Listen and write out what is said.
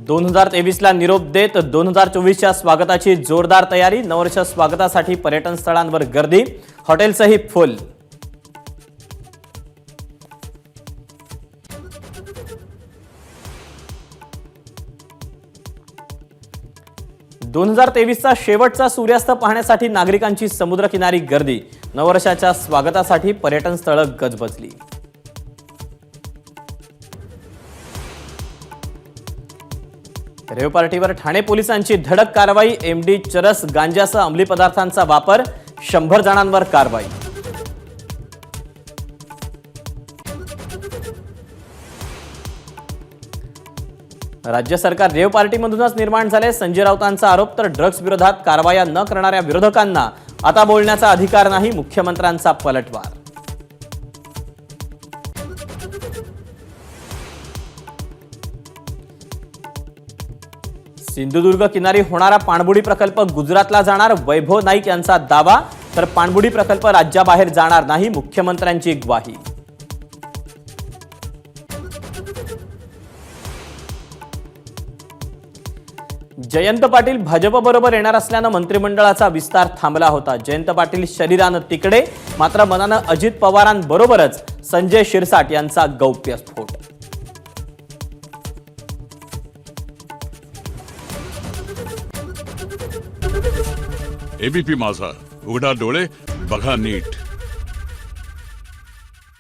2023ला निरोप देत 2024च्या स्वागताची जोरदार तयारी। नववर्ष स्वागतासाठी पर्यटन स्थळांवर गर्दी, हॉटेल्सही फुल। चा शेवटचा सूर्यास्त पाहण्यासाठी नागरिकांची समुद्रकिनारी गर्दी। नववर्षाच्या स्वागतासाठी पर्यटन स्थळे गजबजली। रेव पार्टीवर ठाणे पोलिसांची धडक कारवाई। एमडी चरस गांजासह अंमली पदार्थांचा वापर, 100 जणांवर कारवाई। राज्य सरकार रेव पार्टीमधूनच निर्माण झाले। संजय राऊतांचा आरोप। तर ड्रग्स विरोधात कारवाया न करणाऱ्या विरोधकांना आता बोलण्याचा अधिकार नाही, मुख्यमंत्र्यांचा पलटवार। सिंधुदुर्ग किनारी होणारा पाणबुडी प्रकल्प गुजरातला जाणार, वैभव नाईक यांचा दावा। तर पाणबुडी प्रकल्प राज्याबाहेर जाणार नाही, मुख्यमंत्र्यांची ग्वाही। जयंत पाटील भाजपबरोबर येणार असल्याने मंत्रिमंडळाचा विस्तार थांबला होता। जयंत पाटील शरीराने तिकडे, मात्र मनाने अजित पवारांबरोबरच। संजय शिरसाट यांचा गौप्यस्फोट। एबीपी माझा, उघडा डोळे बघा नीट।